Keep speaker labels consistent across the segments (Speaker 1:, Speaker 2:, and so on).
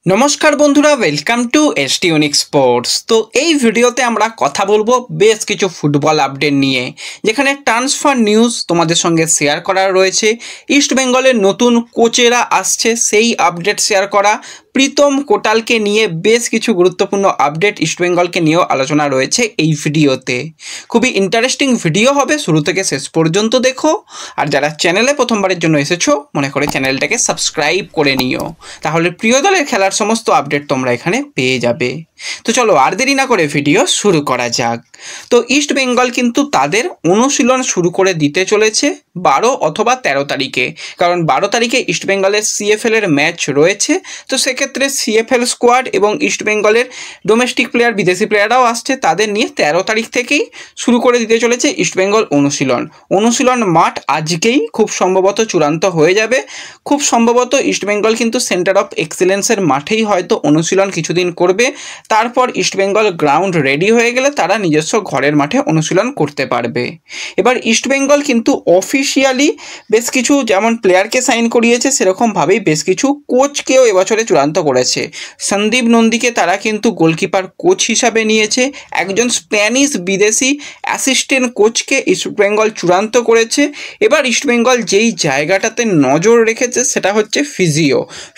Speaker 1: নমস্কার বন্ধুরা, welcome to ST unique sports. তো এই ভিডিওতে আমরা কথা বলবো বেশ কিছু ফুটবল আপডেট নিয়ে, যেখানে ট্রান্সফার নিউজ তোমাদের সঙ্গে শেয়ার করা রয়েছে। ইস্ট বেঙ্গলের নতুন কোচেরা আসছে, সেই আপডেট শেয়ার করা। প্রীতম কোটালকে নিয়ে বেশ কিছু গুরুত্বপূর্ণ আপডেট ইস্ট বেঙ্গলকে নিয়েও আলোচনা রয়েছে এই ভিডিওতে। খুবই ইন্টারেস্টিং ভিডিও হবে, শুরু থেকে শেষ পর্যন্ত দেখো। আর যারা চ্যানেলে প্রথমবারের জন্য এসেছো, মনে করে চ্যানেলটাকে সাবস্ক্রাইব করে নিও, তাহলে প্রিয় দলের খেলার সমস্ত আপডেট তোমরা এখানে পেয়ে যাবে। তো চলো আর দেরি না করে ভিডিও শুরু করা যাক। তো ইস্ট বেঙ্গল কিন্তু তাদের অনুশীলন শুরু করে দিতে চলেছে 12 অথবা 13 তারিখে, কারণ 12 তারিখে ইস্ট বেঙ্গলের সিএফএল এর ম্যাচ রয়েছে। তো সেক্ষেত্রে সিএফএল স্কোয়াড এবং ইস্ট বেঙ্গলের ডোমেস্টিক প্লেয়ার, বিদেশি প্লেয়াররাও আসছে, তাদের নিয়ে 13 তারিখ থেকেই শুরু করে দিতে চলেছে ইস্ট বেঙ্গল অনুশীলন মাঠ আজকেই খুব সম্ভবত চূড়ান্ত হয়ে যাবে। খুব সম্ভবত ইস্ট বেঙ্গল কিন্তু সেন্টার অফ এক্সেলেন্সের মাঠেই হয়তো অনুশীলন কিছুদিন করবে। তারপর ইস্ট বেঙ্গল গ্রাউন্ড রেডি হয়ে গেলে তারা নিজস্ব ঘরের মাঠে অনুশীলন করতে পারবে। এবার ইস্ট বেঙ্গল কিন্তু অফিসিয়ালি বেশ কিছু যেমন প্লেয়ারকে সাইন করিয়েছে, সেরকমভাবেই বেশ কিছু কোচকেও এবছরে চূড়ান্ত করেছে। সন্দীপ নন্দীকে তারা কিন্তু গোলকিপার কোচ হিসাবে নিয়েছে। একজন স্প্যানিশ বিদেশি অ্যাসিস্ট্যান্ট কোচকে ইস্ট বেঙ্গল চূড়ান্ত করেছে। এবার ইস্ট বেঙ্গল যেই জায়গাটাতে নজর রেখেছে সেটা হচ্ছে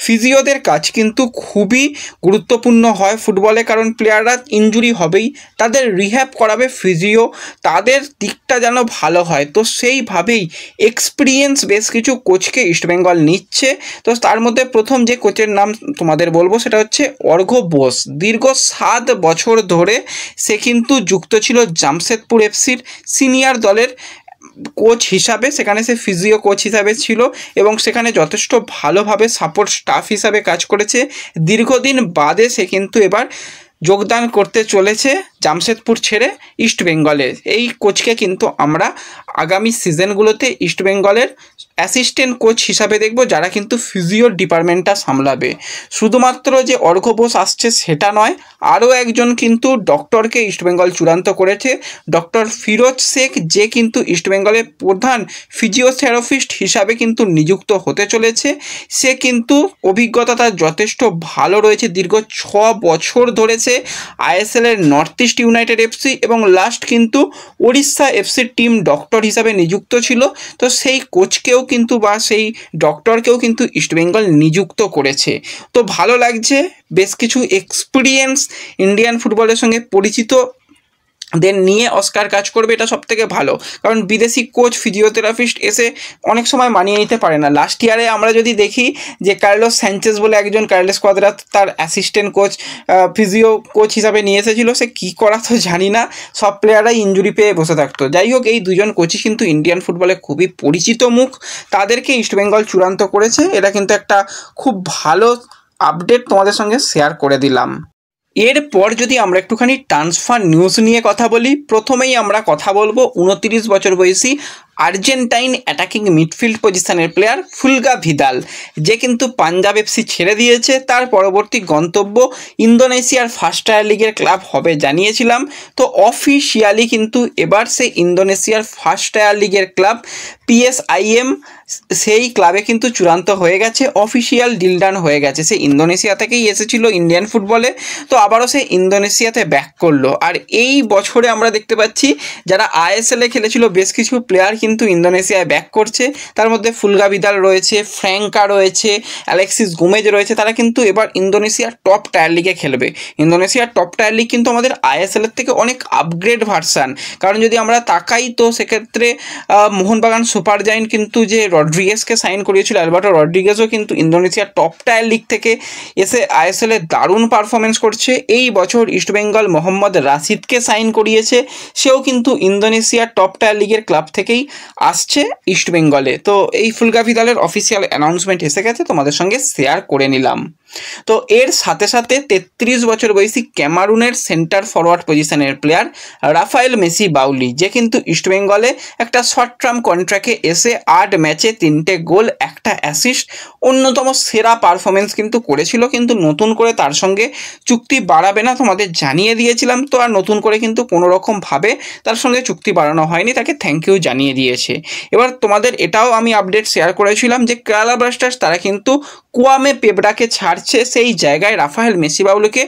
Speaker 1: ফিজিওদের কাজ কিন্তু খুবই গুরুত্বপূর্ণ হয় ফুটবলে, কারণ প্লেয়াররা ইনজুরি হবেই, তাদের রিহ্যাব করাবে ফিজিও, তাদের দিকটা যেন ভালো হয়। তো সেইভাবেই এক্সপিরিয়েন্স বেশ কিছু কোচকে ইস্টবেঙ্গল নিচ্ছে। তো তার মধ্যে প্রথম যে কোচের নাম তোমাদের বলবো সেটা হচ্ছে অর্ঘ্য বোস। দীর্ঘ 7 বছর ধরে সে কিন্তু যুক্ত ছিল জামশেদপুর এফসির সিনিয়র দলের কোচ হিসাবে, সেখানে সে ফিজিও কোচ হিসাবে ছিল এবং সেখানে যথেষ্ট ভালোভাবে সাপোর্ট স্টাফ হিসাবে কাজ করেছে। দীর্ঘদিন বাদে সে কিন্তু এবার যোগদান করতে চলেছে জামশেদপুর ছেড়ে ইস্ট বেঙ্গলে। এই কোচকে কিন্তু আমরা আগামী সিজনগুলোতে ইস্ট বেঙ্গলের অ্যাসিস্ট্যান্ট কোচ হিসাবে দেখব, যারা কিন্তু ফিজিও ডিপার্টমেন্টটা সামলাবে। শুধুমাত্র যে অর্ঘ্য বোস আসছে সেটা নয়, আরও একজন কিন্তু ডক্টরকে ইস্টবেঙ্গল চূড়ান্ত করেছে, ডক্টর ফিরোজ শেখ, যে কিন্তু ইস্টবেঙ্গলের প্রধান ফিজিওথেরাপিস্ট হিসাবে কিন্তু নিযুক্ত হতে চলেছে। সে কিন্তু অভিজ্ঞতা তার যথেষ্ট ভালো রয়েছে, দীর্ঘ 6 বছর ধরেছে আইএসএলের নর্থ ইস্ট ইউনাইটেড এফসি এবং লাস্ট কিন্তু ওড়িশা এফসির টিম ডক্টর হিসাবে নিযুক্ত ছিল। তো সেই কোচকেও কিন্তু বা সেই ডক্টরকেও কিন্তু ইস্টবেঙ্গল নিযুক্ত করেছে। তো ভালো লাগছে, বেশ কিছু এক্সপিরিয়েন্স ইন্ডিয়ান ফুটবলের সঙ্গে পরিচিত দের নিয়ে অস্কার কাজ করবে, এটা সবথেকে ভালো। কারণ বিদেশি কোচ ফিজিওথেরাপিস্ট এসে অনেক সময় মানিয়ে নিতে পারে না। লাস্ট ইয়ারে আমরা যদি দেখি যে কার্লোস স্যাঞ্চেজ বলে একজন, কার্লোস কোয়াদ্রাত তার অ্যাসিস্ট্যান্ট কোচ ফিজিও কোচ হিসাবে নিয়ে এসেছিল, সে কী করা তো জানি না, সব প্লেয়াররাই ইনজুরি পেয়ে বসে থাকতো। যাই হোক, এই দুজন কোচই কিন্তু ইন্ডিয়ান ফুটবলে খুবই পরিচিত মুখ, তাদেরকে ইস্টবেঙ্গল চূড়ান্ত করেছে। এটা কিন্তু একটা খুব ভালো আপডেট তোমাদের সঙ্গে শেয়ার করে দিলাম। এরপর যদি আমরা একটুখানি ট্রান্সফার নিউজ নিয়ে কথা বলি, প্রথমেই আমরা কথা বলবো 29 বছর বয়সী আর্জেন্টাইন অ্যাটাকিং মিডফিল্ড পজিশনের প্লেয়ার ফুলগা ভিদাল, যে কিন্তু পাঞ্জাব এফসি ছেড়ে দিয়েছে। তার পরবর্তী গন্তব্য ইন্দোনেশিয়ার ফার্স্ট টায়ার লিগের ক্লাব হবে জানিয়েছিলাম। তো অফিসিয়ালি কিন্তু এবার সে ইন্দোনেশিয়ার ফার্স্ট টায়ার লিগের ক্লাব PSIM, সেই ক্লাবে কিন্তু চূড়ান্ত হয়ে গেছে, অফিসিয়াল ডিল ডান হয়ে গেছে। সে ইন্দোনেশিয়া থেকেই এসেছিল ইন্ডিয়ান ফুটবলে, তো আবারও সে ইন্দোনেশিয়াতে ব্যাক করলো। আর এই বছরে আমরা দেখতে পাচ্ছি যারা আইএসএলে খেলেছিল বেশ কিছু প্লেয়ার কিন্তু ইন্দোনেশিয়ায় ব্যাক করছে। তার মধ্যে ফুলগা ভিদাল রয়েছে, ফ্র্যাঙ্কা রয়েছে, অ্যালেক্সিস গোমেজ রয়েছে। তারা কিন্তু এবার ইন্দোনেশিয়ার টপ টায়ার লিগে খেলবে। ইন্দোনেশিয়ার টপ টায়ার লিগ কিন্তু আমাদের আইএসএলের থেকে অনেক আপগ্রেড ভার্সান। কারণ যদি আমরা তাকাই তো সেক্ষেত্রে মোহনবাগান সুপার জায়েন্ট কিন্তু যে রড্রিগেজকে সাইন করিয়েছিল, অ্যালবার্টো রড্রিগেজও কিন্তু ইন্দোনেশিয়ার টপ টায়ার লিগ থেকে এসে আইএসএলে দারুণ পারফরমেন্স করছে। এই বছর ইস্টবেঙ্গল মোহাম্মদ রাশিদকে সাইন করিয়েছে, সেও কিন্তু ইন্দোনেশিয়ার টপ টায়ার লিগের ক্লাব থেকেই আসছে ইস্টবেঙ্গলে। তো এই ফুলগা ভিদালের অফিসিয়াল অ্যানাউন্সমেন্ট এসে গেছে, তোমাদের সঙ্গে শেয়ার করে নিলাম। তো এর সাথে সাথে 33 বছর বয়সী ক্যামারুনের সেন্টার ফরওয়ার্ড পজিশনের প্লেয়ার রাফায়েল মেসি বাউলি, যে কিন্তু ইস্টবেঙ্গলে একটা শর্ট টার্ম কন্ট্রাক্টে এসে 8 ম্যাচে 3টে গোল 1টা অ্যাসিস্ট, অন্যতম সেরা পারফরমেন্স কিন্তু করেছিল। কিন্তু নতুন করে তার সঙ্গে চুক্তি বাড়াবে না, তোমাদের জানিয়ে দিয়েছিলাম। তো আর নতুন করে কিন্তু কোনোরকমভাবে তার সঙ্গে চুক্তি বাড়ানো হয়নি, তাকে থ্যাংক ইউ জানিয়ে দিয়েছে। এবার তোমাদের এটাও আমি আপডেট শেয়ার করেছিলাম যে কেরালা ব্লাস্টার্স তারা কিন্তু কুয়ামে পেবরাকে ছাড় পারছে সেই জায়গায় রাফায়েল মেসি বাউলিকে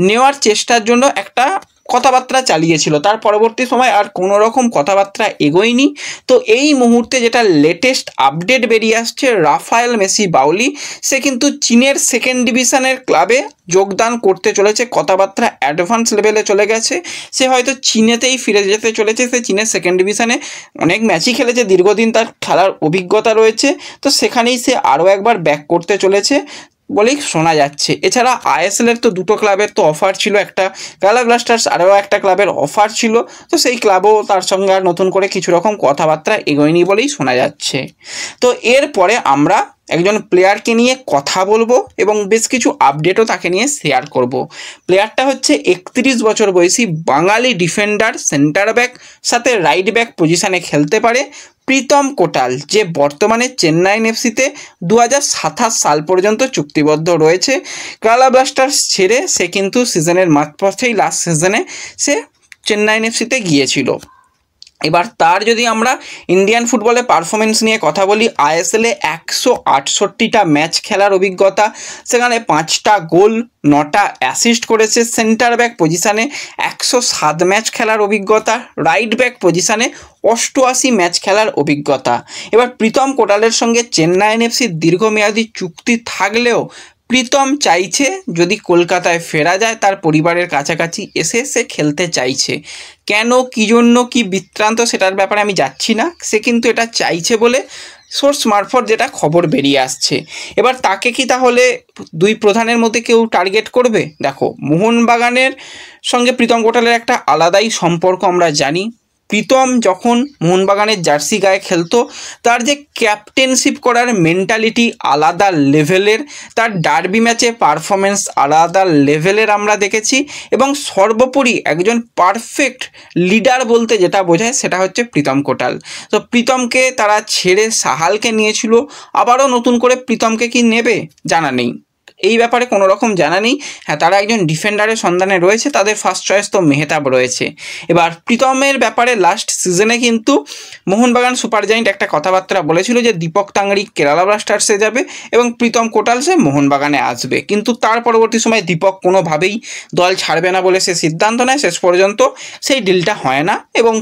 Speaker 1: নেওয়ার চেষ্টার জন্য একটা কথাবার্তা চালিয়েছিল। তার পরবর্তী সময় আর কোনো রকম কথাবার্তা এগোয়নি। তো এই মুহূর্তে যেটা লেটেস্ট আপডেট বেরিয়ে আসছে, রাফায়েল মেসি বাউলি সে কিন্তু চীনের সেকেন্ড ডিভিশনের ক্লাবে যোগদান করতে চলেছে। কথাবার্তা অ্যাডভান্স লেভেলে চলে গেছে। সে হয়তো চীনেতেই ফিরে যেতে চলেছে। সে চীনের সেকেন্ড ডিভিশনে অনেক ম্যাচই খেলেছে, দীর্ঘদিন তার খেলার অভিজ্ঞতা রয়েছে। তো সেখানেই সে আরও একবার ব্যাক করতে চলেছে বলেই শোনা যাচ্ছে। এছাড়া আইএসএলের তো দুটো ক্লাবের তো অফার ছিল, একটা কেরালা ব্লাস্টার্স, আরও একটা ক্লাবের অফার ছিল। তো সেই ক্লাবও তার সঙ্গে আর নতুন করে কিছু রকম কথাবার্তা এগোয়নি বলেই শোনা যাচ্ছে। তো এরপরে আমরা একজন প্লেয়ারকে নিয়ে কথা বলবো এবং বেশ কিছু আপডেটও তাকে নিয়ে শেয়ার করব। প্লেয়ারটা হচ্ছে 31 বছর বয়সী বাঙালি ডিফেন্ডার, সেন্টার ব্যাক সাথে রাইট ব্যাক পজিশানে খেলতে পারে, প্রীতম কোটাল, যে বর্তমানে চেন্নাইন এফসিতে 2027 সাল পর্যন্ত চুক্তিবদ্ধ রয়েছে। কেরালা ব্লাস্টার্স ছেড়ে সে কিন্তু সিজনের মাঝপথেই লাস্ট সিজনে সে চেন্নাইন এফসিতে গিয়েছিল। এবার তার যদি আমরা ইন্ডিয়ান ফুটবলে পারফরমেন্স নিয়ে কথা বলি, আইএসএলে 168টা ম্যাচ খেলার অভিজ্ঞতা, সেখানে 5টা গোল, 9টা অ্যাসিস্ট করেছে। সেন্টার ব্যাক পজিশানে 107 ম্যাচ খেলার অভিজ্ঞতা, রাইট ব্যাক পজিশানে 88 ম্যাচ খেলার অভিজ্ঞতা। এবার প্রীতম কোটালের সঙ্গে চেন্নাইন এফসির দীর্ঘমেয়াদী চুক্তি থাকলেও প্রীতম চাইছে যদি কলকাতায় ফেরা যায় তার পরিবারের কাছাকাছি এসে সে খেলতে চাইছে। কেন, কী জন্য, কী বৃত্তান্ত সেটার ব্যাপারে আমি যাচ্ছি না। সে কিন্তু এটা চাইছে বলে সোর্স মারফত যেটা খবর বেরিয়ে আসছে। এবার তাকে কি তাহলে দুই প্রধানের মধ্যে কেউ টার্গেট করবে? দেখো, মোহনবাগানের সঙ্গে প্রীতম কোটালের একটা আলাদাই সম্পর্ক আমরা জানি। প্রীতম যখন মোহনবাগানের জার্সি গায়ে খেলতো, তার যে ক্যাপ্টেনশিপ করার মেন্টালিটি আলাদা লেভেলের, তার ডার্বি ম্যাচে পারফরমেন্স আলাদা লেভেলের আমরা দেখেছি। এবং সর্বোপরি একজন পারফেক্ট লিডার বলতে যেটা বোঝায় সেটা হচ্ছে প্রীতম কোটাল। তো প্রীতমকে তারা ছেড়ে সাহালকে নিয়েছিল, আবারও নতুন করে প্রীতমকে কি নেবে জানা নেই, এই ব্যাপারে কোনো রকম জানা নেই। হ্যাঁ, তারা একজন ডিফেন্ডারের সন্ধানে রয়েছে, তাদের ফার্স্ট চয়েস তো মেহতাব রয়েছে। এবার প্রীতমের ব্যাপারে লাস্ট সিজনে কিন্তু মোহনবাগান সুপার জায়েন্ট একটা কথাবার্তা বলেছিল যে দীপক তাংড়ি কেরালা ব্লাস্টার্সে যাবে এবং প্রীতম কোটাল সে মোহনবাগানে আসবে। কিন্তু তার পরবর্তী সময় দীপক কোনোভাবেই দল ছাড়বে না বলে সে সিদ্ধান্ত নেয়। শেষ পর্যন্ত সেই ডিলটা হয় না এবং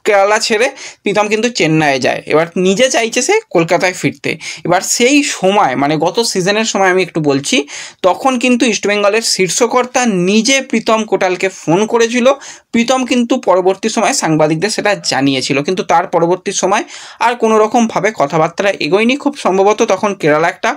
Speaker 1: কেরালা ছেড়ে প্রীতম কিন্তু চেন্নাইয়ে যায়। এবার নিজে চাইছে সে কলকাতায় ফিরতে। এবার সেই সময় মানে গত সিজনের সময় আমি একটু বলছি, তখন কিন্তু ইস্টবেঙ্গলের শীর্ষকর্তা নিজে প্রীতম কোটালকে ফোন করেছিল। প্রীতম কিন্তু পরবর্তী সময় সাংবাদিকদের সেটা জানিয়েছিল, কিন্তু তার পরবর্তী সময় আর কোনো রকমভাবে কথাবার্তা এগোয়নি। খুব সম্ভবত তখন কেরালা একটা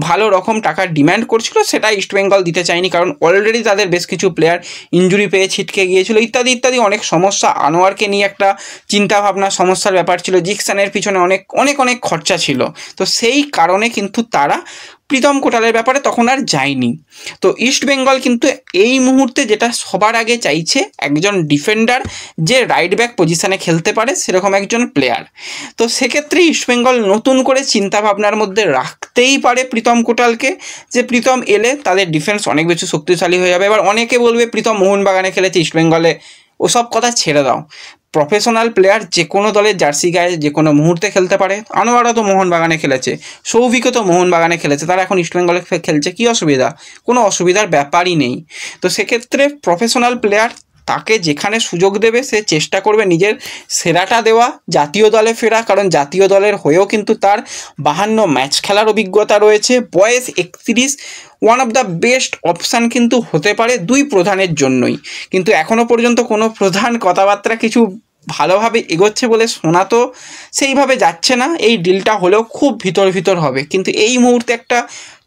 Speaker 1: ভালো রকম টাকার ডিম্যান্ড করছিল, সেটা ইস্টবেঙ্গল দিতে চায়নি, কারণ অলরেডি তাদের বেশ কিছু প্লেয়ার ইনজুরি পেয়ে ছিটকে গিয়েছিল, ইত্যাদি ইত্যাদি অনেক সমস্যা। আনোয়ারকে নিয়ে একটা চিন্তাভাবনা সমস্যার ব্যাপার ছিল, জিকসানের পিছনে অনেক অনেক অনেক খরচা ছিল। তো সেই কারণে কিন্তু তারা প্রীতম কোটালের ব্যাপারে তখন আর যায়নি। তো ইস্টবেঙ্গল কিন্তু এই মুহূর্তে যেটা সবার আগে চাইছে, একজন ডিফেন্ডার যে রাইট ব্যাক পজিশানে খেলতে পারে সেরকম একজন প্লেয়ার। তো সেক্ষেত্রে ইস্টবেঙ্গল নতুন করে চিন্তাভাবনার মধ্যে রাখতেই পারে প্রীতম কোটালকে, যে প্রীতম এলে তাদের ডিফেন্স অনেক বেশি শক্তিশালী হয়ে যাবে। এবার অনেকে বলবে প্রীতম মোহনবাগানে খেলেছে, ইস্টবেঙ্গলে ওসব কথা ছেড়ে দাও। প্রফেশনাল প্লেয়ার যে কোনো দলের জার্সি গায়ে যে কোনো মুহূর্তে খেলতে পারে। আনোয়ারও তো মোহনবাগানে খেলেছে, সৌভিকও তো মোহনবাগানে খেলেছে, তারা এখন ইস্টবেঙ্গলে খেলছে, কী অসুবিধা? কোনো অসুবিধার ব্যাপারই নেই। তো সেক্ষেত্রে প্রফেশনাল প্লেয়ার তাকে যেখানে সুযোগ দেবে সে চেষ্টা করবে নিজের সেরাটা দেওয়া, জাতীয় দলে ফেরা, কারণ জাতীয় দলের হয়েও কিন্তু তার 52 ম্যাচ খেলার অভিজ্ঞতা রয়েছে। বয়স 31, one of the best option কিন্তু হতে পারে দুই প্রধানের জন্যই। কিন্তু এখনও পর্যন্ত কোনো প্রধান কথাবার্তা কিছু ভালোভাবে এগোচ্ছে বলে শোনা তো সেইভাবে যাচ্ছে না। এই ডিলটা হলেও খুব ভিতর হবে, কিন্তু এই মুহূর্তে একটা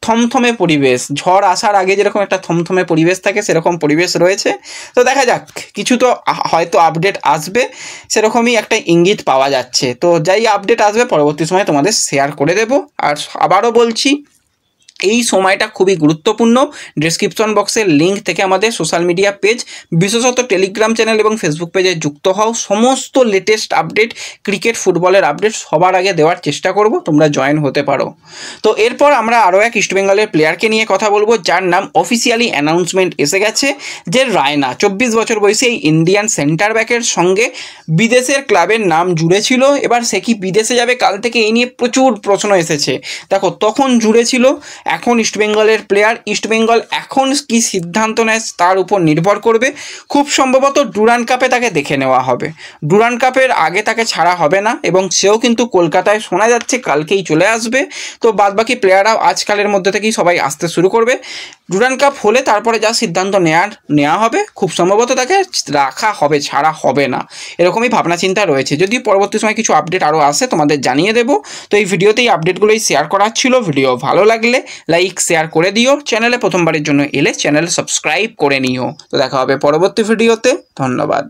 Speaker 1: থমথমে পরিবেশ, ঝড় আসার আগে যেরকম একটা থমথমে পরিবেশ থাকে সেরকম পরিবেশ রয়েছে। তো দেখা যাক, কিছু তো হয়তো আপডেট আসবে, সেরকমই একটা ইঙ্গিত পাওয়া যাচ্ছে। তো যাই আপডেট আসবে পরবর্তী সময় তোমাদের শেয়ার করে দেব। আর আবারও বলছি, এই সময়টা খুবই গুরুত্বপূর্ণ। ডেসক্রিপশন বক্সের লিঙ্ক থেকে আমাদের সোশ্যাল মিডিয়া পেজ, বিশেষত টেলিগ্রাম চ্যানেল এবং ফেসবুক পেজে যুক্ত হও। সমস্ত লেটেস্ট আপডেট, ক্রিকেট ফুটবলের আপডেট সবার আগে দেওয়ার চেষ্টা করব, তোমরা জয়েন হতে পারো। তো এরপর আমরা আরও এক ইস্টবেঙ্গলের প্লেয়ারকে নিয়ে কথা বলবো, যার নাম অফিসিয়ালি অ্যানাউন্সমেন্ট এসে গেছে, যে রায়না। 24 বছর বয়সী এই ইন্ডিয়ান সেন্টার ব্যাকের সঙ্গে বিদেশের ক্লাবের নাম জুড়েছিল। এবার সে কি বিদেশে যাবে কাল থেকে, এই নিয়ে প্রচুর প্রশ্ন এসেছে। দেখো, তখন জুড়েছিল এখন ইস্টবেঙ্গলের প্লেয়ার, ইস্টবেঙ্গল এখন কি সিদ্ধান্ত নেয় তার উপর নির্ভর করবে। খুব সম্ভবত ডুরান্ড কাপে তাকে দেখে নেওয়া হবে, ডুরান্ড কাপের আগে তাকে ছাড়া হবে না, এবং সেও কিন্তু কলকাতায় শোনা যাচ্ছে কালকেই চলে আসবে। তো বাদবাকি প্লেয়াররাও আজকালের মধ্যে থেকেই সবাই আসতে শুরু করবে। ডুরান্ড কাপ হলে তারপরে যা সিদ্ধান্ত নেওয়া হবে, খুব সম্ভবত তাকে রাখা হবে, ছাড়া হবে না, এরকমই ভাবনা চিন্তা রয়েছে। যদি পরবর্তী সময় কিছু আপডেট আরও আসে তোমাদের জানিয়ে দেবো। তো এই ভিডিওতে এই আপডেটগুলোই শেয়ার করার ছিল। ভিডিও ভালো লাগলে লাইক শেয়ার করে দিও, চ্যানেলে প্রথমবারের জন্য এলে চ্যানেল সাবস্ক্রাইব করে নিও। তো দেখা হবে পরবর্তী ভিডিওতে, ধন্যবাদ।